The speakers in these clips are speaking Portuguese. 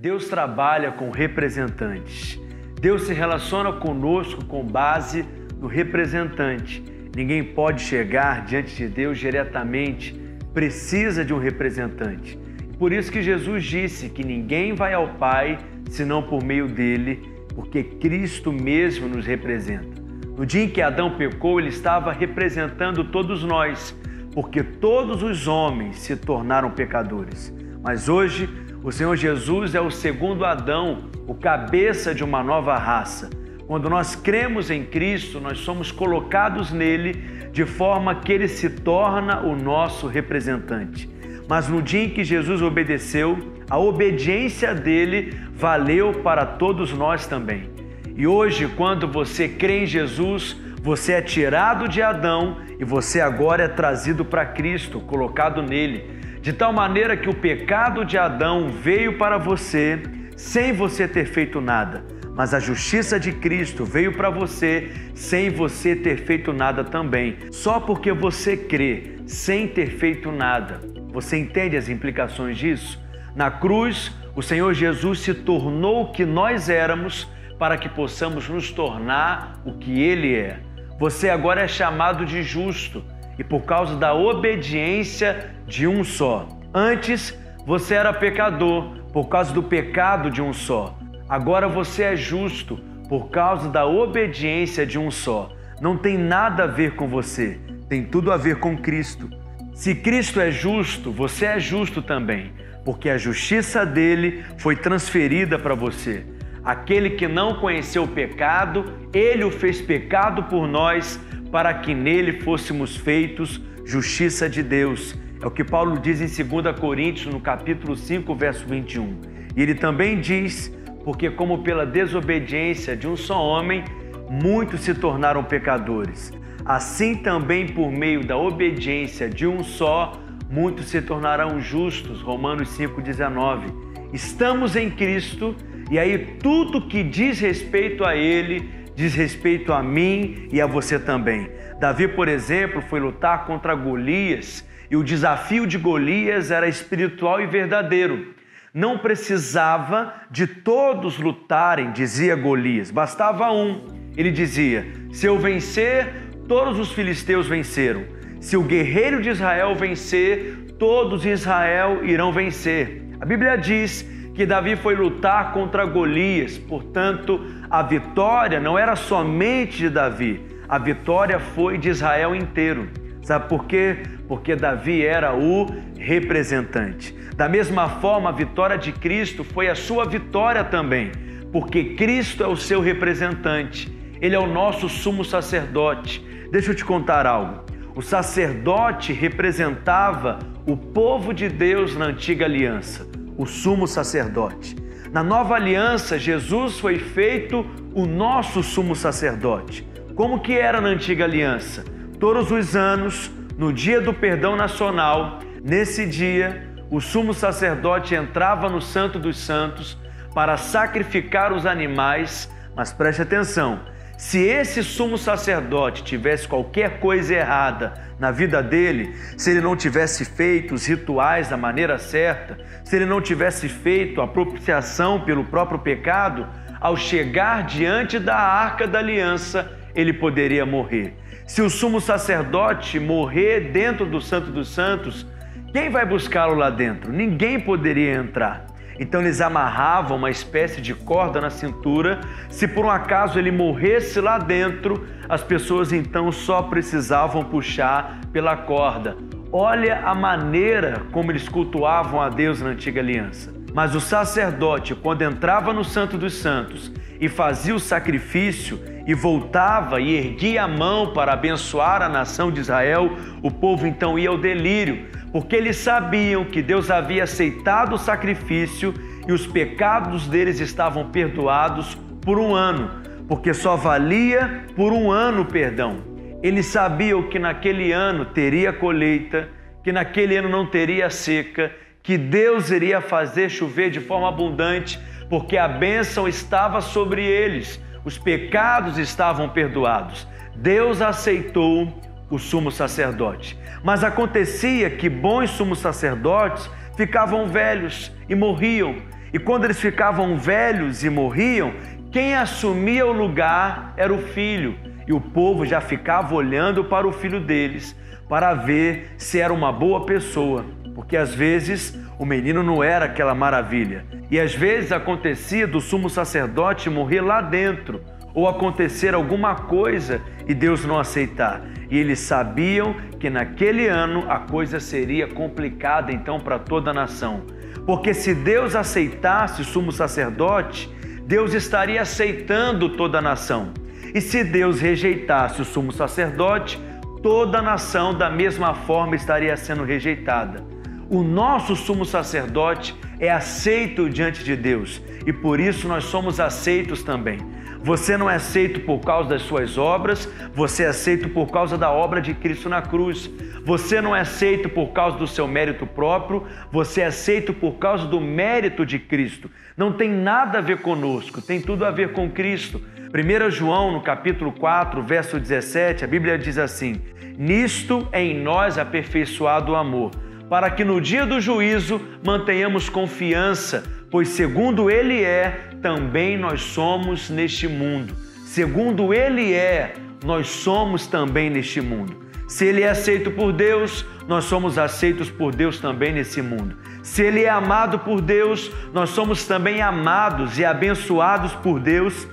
Deus trabalha com representantes. Deus se relaciona conosco com base no representante. Ninguém pode chegar diante de Deus diretamente, precisa de um representante. Por isso que Jesus disse que ninguém vai ao Pai senão por meio dele, porque Cristo mesmo nos representa. No dia em que Adão pecou, ele estava representando todos nós, porque todos os homens se tornaram pecadores. Mas hoje, o Senhor Jesus é o segundo Adão, o cabeça de uma nova raça. Quando nós cremos em Cristo, nós somos colocados nele de forma que ele se torna o nosso representante. Mas no dia em que Jesus obedeceu, a obediência dele valeu para todos nós também. E hoje, quando você crê em Jesus, você é tirado de Adão e você agora é trazido para Cristo, colocado nele. De tal maneira que o pecado de Adão veio para você sem você ter feito nada. Mas a justiça de Cristo veio para você sem você ter feito nada também. Só porque você crê sem ter feito nada. Você entende as implicações disso? Na cruz, o Senhor Jesus se tornou o que nós éramos para que possamos nos tornar o que Ele é. Você agora é chamado de justo e por causa da obediência de um só. Antes, você era pecador por causa do pecado de um só. Agora você é justo por causa da obediência de um só. Não tem nada a ver com você, tem tudo a ver com Cristo. Se Cristo é justo, você é justo também, porque a justiça dele foi transferida para você. Aquele que não conheceu o pecado, ele o fez pecado por nós, para que nele fôssemos feitos justiça de Deus. É o que Paulo diz em 2 Coríntios, no capítulo 5, verso 21. E ele também diz, porque como pela desobediência de um só homem, muitos se tornaram pecadores. Assim também por meio da obediência de um só, muitos se tornarão justos. Romanos 5,19. Estamos em Cristo e aí tudo que diz respeito a Ele, diz respeito a mim e a você também. Davi, por exemplo, foi lutar contra Golias e o desafio de Golias era espiritual e verdadeiro. Não precisava de todos lutarem, dizia Golias, bastava um. Ele dizia, se eu vencer, todos os filisteus venceram. Se o guerreiro de Israel vencer, todos em Israel irão vencer. A Bíblia diz que Davi foi lutar contra Golias, portanto, a vitória não era somente de Davi, a vitória foi de Israel inteiro. Sabe por quê? Porque Davi era o representante. Da mesma forma, a vitória de Cristo foi a sua vitória também, porque Cristo é o seu representante. Ele é o nosso sumo sacerdote. Deixa eu te contar algo. O sacerdote representava o povo de Deus na antiga aliança, o sumo sacerdote. Na nova aliança, Jesus foi feito o nosso sumo sacerdote. Como que era na antiga aliança? Todos os anos, no dia do perdão nacional, nesse dia, o sumo sacerdote entrava no Santo dos Santos para sacrificar os animais, mas preste atenção, se esse sumo sacerdote tivesse qualquer coisa errada na vida dele, se ele não tivesse feito os rituais da maneira certa, se ele não tivesse feito a propiciação pelo próprio pecado, ao chegar diante da Arca da Aliança, ele poderia morrer. Se o sumo sacerdote morrer dentro do Santo dos Santos, quem vai buscá-lo lá dentro? Ninguém poderia entrar. Então eles amarravam uma espécie de corda na cintura. Se por um acaso ele morresse lá dentro, as pessoas então só precisavam puxar pela corda. Olha a maneira como eles cultuavam a Deus na antiga aliança. Mas o sacerdote, quando entrava no Santo dos Santos e fazia o sacrifício e voltava e erguia a mão para abençoar a nação de Israel, o povo então ia ao delírio, porque eles sabiam que Deus havia aceitado o sacrifício e os pecados deles estavam perdoados por um ano, porque só valia por um ano o perdão. Eles sabiam que naquele ano teria colheita, que naquele ano não teria seca, que Deus iria fazer chover de forma abundante, porque a bênção estava sobre eles, os pecados estavam perdoados. Deus aceitou o sumo sacerdote. Mas acontecia que bons sumos sacerdotes ficavam velhos e morriam. E quando eles ficavam velhos e morriam, quem assumia o lugar era o filho. E o povo já ficava olhando para o filho deles, para ver se era uma boa pessoa. Porque às vezes o menino não era aquela maravilha. E às vezes acontecia do sumo sacerdote morrer lá dentro, ou acontecer alguma coisa e Deus não aceitar. E eles sabiam que naquele ano a coisa seria complicada então para toda a nação. Porque se Deus aceitasse o sumo sacerdote, Deus estaria aceitando toda a nação. E se Deus rejeitasse o sumo sacerdote, toda a nação da mesma forma estaria sendo rejeitada. O nosso sumo sacerdote é aceito diante de Deus e por isso nós somos aceitos também. Você não é aceito por causa das suas obras, você é aceito por causa da obra de Cristo na cruz. Você não é aceito por causa do seu mérito próprio, você é aceito por causa do mérito de Cristo. Não tem nada a ver conosco, tem tudo a ver com Cristo. 1 João, no capítulo 4, verso 17, a Bíblia diz assim: nisto é em nós aperfeiçoado o amor, para que no dia do juízo mantenhamos confiança, pois segundo Ele é, também nós somos neste mundo. Segundo Ele é, nós somos também neste mundo. Se Ele é aceito por Deus, nós somos aceitos por Deus também nesse mundo. Se Ele é amado por Deus, nós somos também amados e abençoados por Deus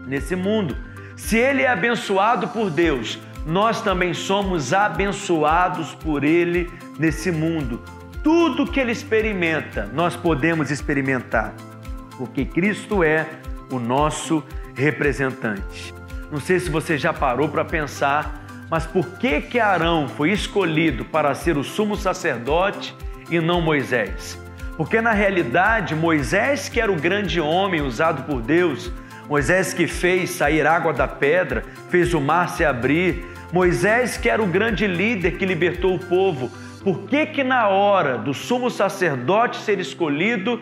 nesse mundo. Se Ele é abençoado por Deus, nós também somos abençoados por Ele nesse mundo. Tudo que Ele experimenta, nós podemos experimentar, porque Cristo é o nosso representante. Não sei se você já parou para pensar, mas por que Arão foi escolhido para ser o sumo sacerdote e não Moisés? Porque na realidade Moisés, que era o grande homem usado por Deus, Moisés que fez sair água da pedra, fez o mar se abrir, Moisés que era o grande líder que libertou o povo. Por que na hora do sumo sacerdote ser escolhido,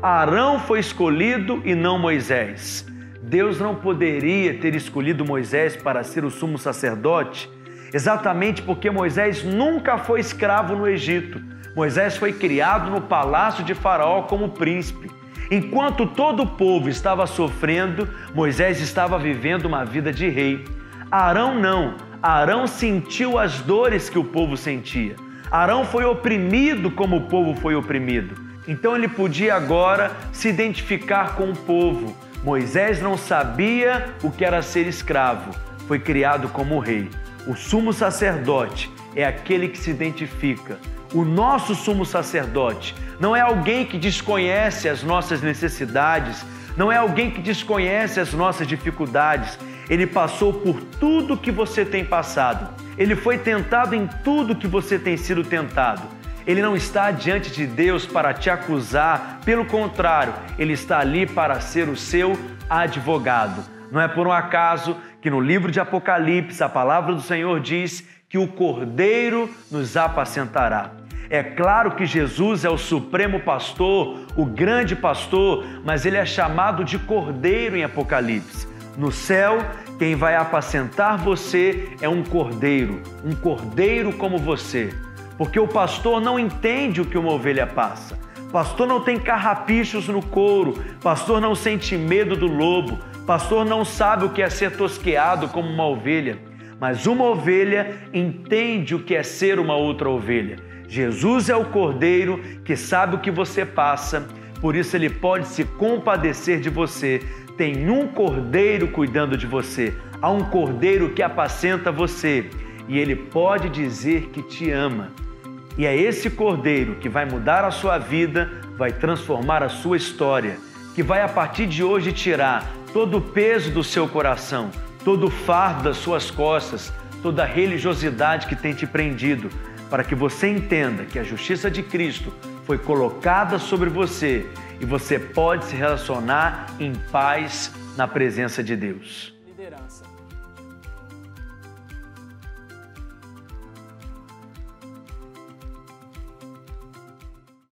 Arão foi escolhido e não Moisés? Deus não poderia ter escolhido Moisés para ser o sumo sacerdote, exatamente porque Moisés nunca foi escravo no Egito. Moisés foi criado no palácio de Faraó como príncipe. Enquanto todo o povo estava sofrendo, Moisés estava vivendo uma vida de rei. Arão não. Arão sentiu as dores que o povo sentia. Arão foi oprimido como o povo foi oprimido. Então ele podia agora se identificar com o povo. Moisés não sabia o que era ser escravo. Foi criado como rei. O sumo sacerdote é aquele que se identifica. O nosso sumo sacerdote não é alguém que desconhece as nossas necessidades, não é alguém que desconhece as nossas dificuldades. Ele passou por tudo que você tem passado. Ele foi tentado em tudo que você tem sido tentado. Ele não está diante de Deus para te acusar, pelo contrário, Ele está ali para ser o seu advogado. Não é por um acaso que no livro de Apocalipse a palavra do Senhor diz que o Cordeiro nos apacentará. É claro que Jesus é o supremo pastor, o grande pastor, mas Ele é chamado de Cordeiro em Apocalipse. No céu, quem vai apacentar você é um cordeiro como você. Porque o pastor não entende o que uma ovelha passa. Pastor não tem carrapichos no couro, pastor não sente medo do lobo, pastor não sabe o que é ser tosqueado como uma ovelha. Mas uma ovelha entende o que é ser uma outra ovelha. Jesus é o cordeiro que sabe o que você passa, por isso Ele pode se compadecer de você. Tem um cordeiro cuidando de você, há um cordeiro que apacenta você e Ele pode dizer que te ama. E é esse cordeiro que vai mudar a sua vida, vai transformar a sua história, que vai a partir de hoje tirar todo o peso do seu coração, todo o fardo das suas costas, toda a religiosidade que tem te prendido, para que você entenda que a justiça de Cristo foi colocada sobre você e você pode se relacionar em paz na presença de Deus.